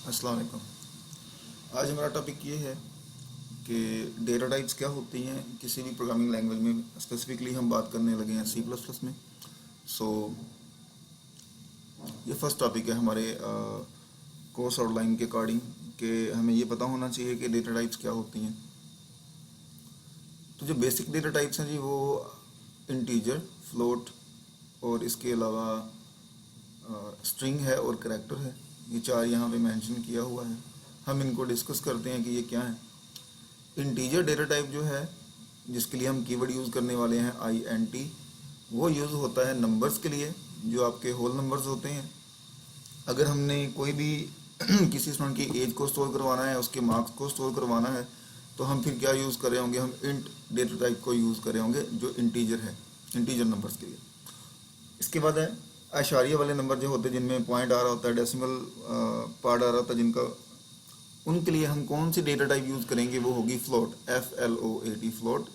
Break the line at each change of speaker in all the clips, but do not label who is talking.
अस्सलाम वालेकुम। आज हमारा टॉपिक ये है कि डेटा टाइप्स क्या होती हैं किसी भी प्रोग्रामिंग लैंग्वेज में। स्पेसिफिकली हम बात करने लगे हैं सी प्लस प्लस में। सो ये फर्स्ट टॉपिक है हमारे कोर्स आउटलाइन के अकॉर्डिंग कि हमें ये पता होना चाहिए कि डेटा टाइप्स क्या होती हैं। तो जो बेसिक डेटा टाइप्स हैं जी वो इंटीजर, फ्लोट और इसके अलावा स्ट्रिंग है और करैक्टर है। ये चार यहाँ पे मेंशन किया हुआ है। हम इनको डिस्कस करते हैं कि ये क्या है। इंटीजर डेटा टाइप जो है जिसके लिए हम कीवर्ड यूज़ करने वाले हैं INT, वो यूज़ होता है नंबर्स के लिए जो आपके होल नंबर्स होते हैं। अगर हमने कोई भी किसी स्टूडेंट की एज को स्टोर करवाना है, उसके मार्क्स को स्टोर करवाना है, तो हम फिर क्या यूज़ कर रहे होंगे, हम इंट डेटा टाइप को यूज़ कर रहे होंगे जो इंटीजर है, इंटीजर नंबर्स के लिए। इसके बाद है आशारिया वाले नंबर जो होते हैं जिनमें पॉइंट आ रहा होता है, डेसिमल पार्ट आ रहा होता है जिनका, उनके लिए हम कौन सी डेटा टाइप यूज़ करेंगे, वो होगी फ्लोट, FLOAT फ्लोट।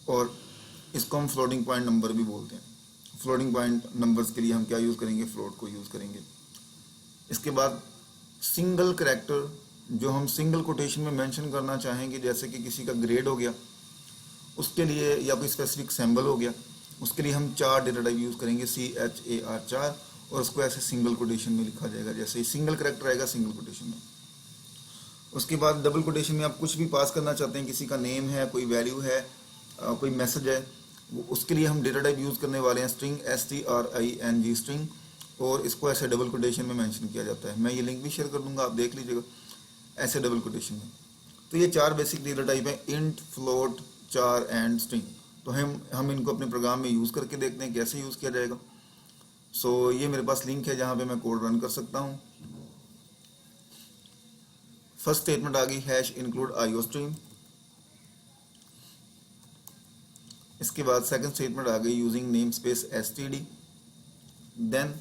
और इसको हम फ्लोटिंग पॉइंट नंबर भी बोलते हैं। फ्लोटिंग पॉइंट नंबर्स के लिए हम क्या यूज़ करेंगे, फ्लोट को यूज़ करेंगे। इसके बाद सिंगल करैक्टर जो हम सिंगल कोटेशन में मेंशन करना चाहेंगे, जैसे कि किसी का ग्रेड हो गया उसके लिए, या कोई स्पेसिफिक सिंबल हो गया, उसके लिए हम चार डेटा टाइप यूज़ करेंगे, CHAR 4, और उसको ऐसे सिंगल कोटेशन में लिखा जाएगा। जैसे सिंगल करैक्टर आएगा सिंगल कोटेशन में। उसके बाद डबल कोटेशन में आप कुछ भी पास करना चाहते हैं, किसी का नेम है, कोई वैल्यू है, कोई मैसेज है, उसके लिए हम डेटा टाइप यूज़ करने वाले हैं स्ट्रिंग, STRING स्ट्रिंग, और इसको ऐसे डबल कोटेशन में मेंशन किया जाता है। मैं ये लिंक भी शेयर कर दूंगा, आप देख लीजिएगा, ऐसे डबल कोटेशन में। तो ये चार बेसिक डेटा टाइप हैं, इंट, फ्लोट, चार एंड स्ट्रिंग। तो हम इनको अपने प्रोग्राम में यूज़ करके देखते हैं कैसे यूज़ किया जाएगा। सो ये मेरे पास लिंक है जहाँ पे मैं कोड रन कर सकता हूँ। फर्स्ट स्टेटमेंट आ गई, हैश इंक्लूड IO स्ट्रीम। इसके बाद सेकंड स्टेटमेंट आ गई, using name space STD। Then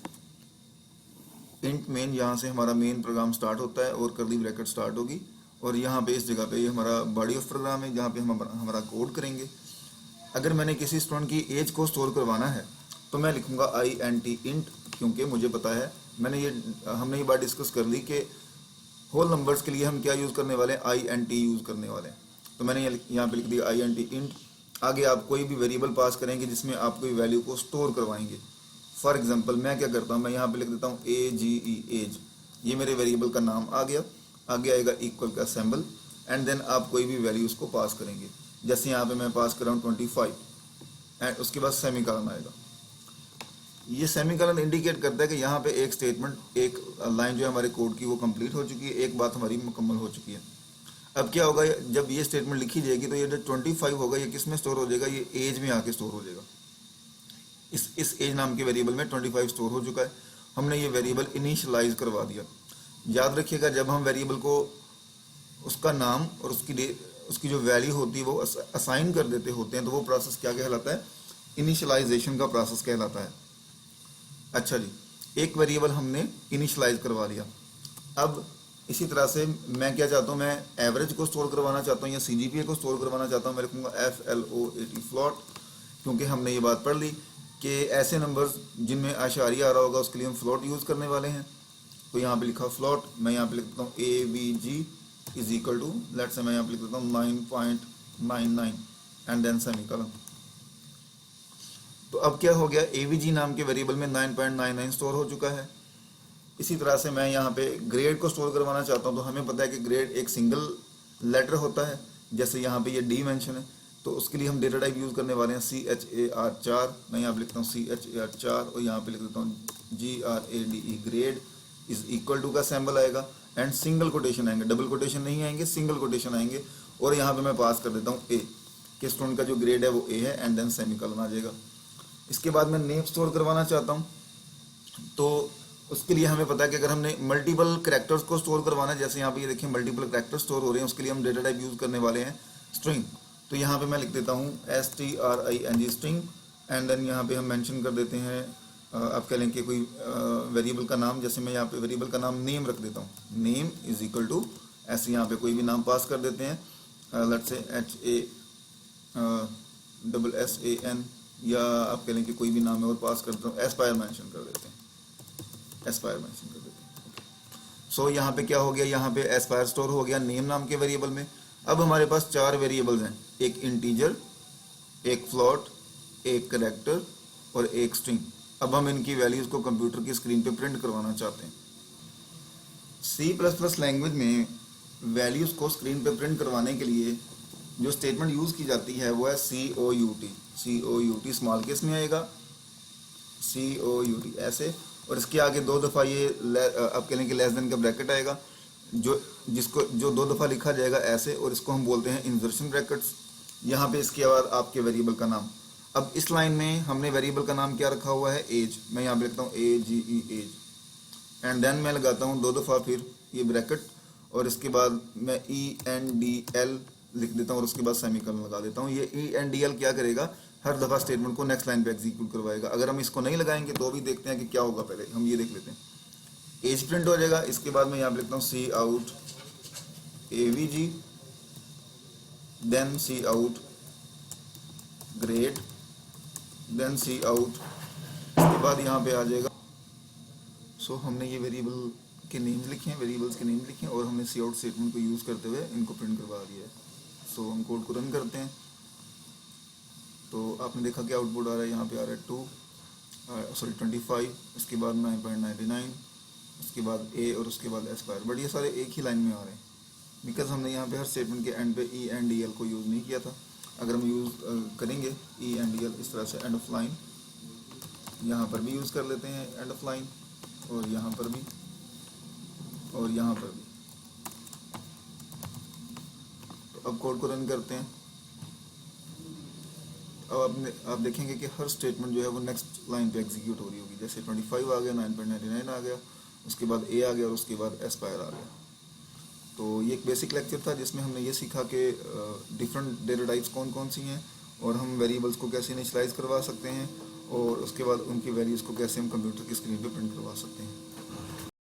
int main, यहाँ से हमारा मेन प्रोग्राम स्टार्ट होता है और कर्ली ब्रैकेट स्टार्ट होगी, और यहाँ पे इस जगह पे ये हमारा बॉडी ऑफ प्रोग्राम है जहाँ पे हम हमारा कोड करेंगे। अगर मैंने किसी स्टूडेंट की एज को स्टोर करवाना है तो मैं लिखूंगा INT इंट, क्योंकि मुझे पता है, हमने ये बात डिस्कस कर ली कि होल नंबर्स के लिए हम क्या यूज़ करने वाले हैं, INT यूज़ करने वाले हैं। तो मैंने यहाँ पे लिख दिया INT इंट। आगे आप कोई भी वेरिएबल पास करेंगे जिसमें आप कोई वैल्यू को स्टोर करवाएंगे। फॉर एग्जांपल मैं क्या करता हूँ, मैं यहाँ पे लिख देता हूँ AGE एज, ये मेरे वेरिएबल का नाम आ गया। आगे आएगा इक्वल का सिंबल, एंड देन आप कोई भी वैल्यू उसको पास करेंगे। जैसे यहाँ पे मैं पास कर रहा हूँ 25, एंड उसके बाद सेमीकोलन आएगा। ये सेमीकोलन इंडिकेट करता है कि यहाँ पे एक स्टेटमेंट, एक लाइन जो है हमारे कोड की वो कंप्लीट हो चुकी है, एक बात हमारी मुकम्मल हो चुकी है। अब क्या होगा, जब ये स्टेटमेंट लिखी जाएगी तो ये जो 25 होगा ये किस में स्टोर हो जाएगा, ये एज में आके स्टोर हो जाएगा। इस एज नाम के वेरिएबल में 25 स्टोर हो चुका है। हमने ये वेरिएबल इनिशियलाइज करवा दिया। याद रखिएगा, जब हम वेरिएबल को उसका नाम और उसकी जो वैल्यू होती है वो असाइन कर देते होते हैं, तो वो प्रोसेस क्या कहलाता है, इनिशियलाइजेशन का प्रोसेस कहलाता है। अच्छा जी, एक वेरिएबल हमने इनिशियलाइज करवा लिया। अब इसी तरह से मैं क्या चाहता हूँ, मैं एवरेज को स्टोर करवाना चाहता हूँ या CGPA को स्टोर करवाना चाहता हूँ। मैं लिखूंगा FLOAT फ्लॉट, क्योंकि हमने ये बात पढ़ ली कि ऐसे नंबर्स जिनमें आशारिया आ रहा होगा उसके लिए हम फ्लॉट यूज़ करने वाले हैं। तो यहाँ पे लिखा फ्लॉट, मैं यहाँ पे लिख देता हूँ AVG is equal to, let's say मैं यहाँ पे लिख देता हूँ 9.99 एंड देन सेमीकोलन। तो अब क्या हो गया, AVG नाम के वेरिएबल में 9.99 स्टोर हो चुका है। इसी तरह से मैं यहाँ पे ग्रेड को स्टोर करवाना चाहता हूँ, तो हमें पता है कि ग्रेड एक सिंगल लेटर होता है, जैसे यहाँ पे ये D मेंशन है, तो उसके लिए हम डेटा टाइप यूज़ करने वाले हैं CHAR 4। मैं यहाँ पे लिखता हूँ CHAR 4 और यहाँ पे लिख देता हूँ GRADE, grade is equal to का सिंबल आएगा एंड सिंगल कोटेशन आएंगे, डबल कोटेशन नहीं आएंगे, सिंगल कोटेशन आएंगे। और यहाँ पे मैं पास कर देता हूँ A, कि स्टूडेंट का जो ग्रेड है वो A है, एंड देन सेमीकोलन आ जाएगा। इसके बाद मैं नेम स्टोर करवाना चाहता हूँ, तो उसके लिए हमें पता है कि अगर हमने मल्टीपल करैक्टर्स को स्टोर करवाना है, जैसे यहाँ पे ये देखिए मल्टीपल करैक्टर स्टोर हो रहे हैं, उसके लिए हम डेटा टाइप यूज़ करने वाले हैं स्ट्रिंग। तो यहाँ पे मैं लिख देता हूँ STRING स्ट्रिंग, एंड देन यहाँ पे हम मेंशन कर देते हैं, आप कह लें कि कोई वेरिएबल का नाम, जैसे मैं यहाँ पे वेरिएबल का नाम नेम रख देता हूँ, नेम इज इक्वल टू, ऐसे यहाँ पे कोई भी नाम पास कर देते हैं, लेट्स से HASSAN, या आप कह लें कि कोई भी नाम है और पास करते हो, एस्पायर मेंशन कर देते हैं, एस्पायर मेंशन कर देते हैं। सो यहाँ पे क्या हो गया, यहाँ पे एस्पायर स्टोर हो गया नेम नाम के वेरिएबल में। अब हमारे पास 4 वेरिएबल्स हैं, एक इंटीजर, एक फ्लोट, एक कैरेक्टर और एक स्ट्रिंग। अब हम इनकी वैल्यूज को कंप्यूटर की स्क्रीन पे प्रिंट करवाना चाहते हैं। C++ लैंग्वेज में वैल्यूज को स्क्रीन पे प्रिंट करवाने के लिए जो स्टेटमेंट यूज की जाती है वो है COUT। COUT स्मॉल केस में आएगा, COUT ऐसे, और इसके आगे 2 दफ़ा ये आप कह लें कि लेस देन का ब्रैकेट आएगा, जो 2 दफ़ा लिखा जाएगा ऐसे, और इसको हम बोलते हैं इंसर्शन ब्रैकेट्स। यहाँ पे इसके बाद आपके वेरिएबल का नाम। अब इस लाइन में हमने वेरिएबल का नाम क्या रखा हुआ है, एज। मैं यहाँ पे लिखता हूँ AGE एज, एंड देन मैं लगाता हूँ 2 दफ़ा फिर ये ब्रैकेट, और इसके बाद मैं ENDL लिख देता हूँ और उसके बाद सेमीकोलन लगा देता हूँ। ये ENDL क्या करेगा, हर दफ़ा स्टेटमेंट को नेक्स्ट लाइन पे एग्जीक्यूट करवाएगा। अगर हम इसको नहीं लगाएंगे तो भी देखते हैं कि क्या होगा, पहले हम ये देख लेते हैं। एज प्रिंट हो जाएगा, इसके बाद मैं यहाँ पे लिखता हूँ COUT AVG, then COUT grade, then COUT, इसके बाद यहाँ पे आ जाएगा। सो हमने ये वेरिएबल के नेम्स लिखे हैं, वेरिएबल्स के नेम लिखे हैं, और हमने COUT स्टेटमेंट को यूज़ करते हुए इनको प्रिंट करवा दिया है। सो हम कोड को रन करते हैं तो आपने देखा कि आउटपुट आ रहा है, यहाँ पे आ रहा है 25, इसके बाद 9.99, उसके बाद A और उसके बाद एस्पायर। बट ये सारे एक ही लाइन में आ रहे हैं बिकॉज हमने यहाँ पे हर स्टेटमेंट के एंड पे ENDL को यूज़ नहीं किया था। अगर हम यूज़ करेंगे ENDL इस तरह से एंड ऑफ लाइन, यहाँ पर भी यूज़ कर लेते हैं एंड ऑफ लाइन, और यहाँ पर भी, और यहाँ पर भी। तो अब कोड को रन करते हैं। अब आप देखेंगे कि हर स्टेटमेंट जो है वो नेक्स्ट लाइन पे एग्जीक्यूट हो रही होगी। जैसे 25 आ गया, 9.99 आ गया, उसके बाद A आ गया और उसके बाद एस्पायर आ गया। तो ये एक बेसिक लेक्चर था जिसमें हमने ये सीखा कि डिफरेंट डेटा टाइप्स कौन कौन सी हैं, और हम वेरिएबल्स को कैसे इनिशियलाइज करवा सकते हैं, और उसके बाद उनकी वैल्यूज़ को कैसे हम कंप्यूटर की स्क्रीन पे प्रिंट करवा सकते हैं।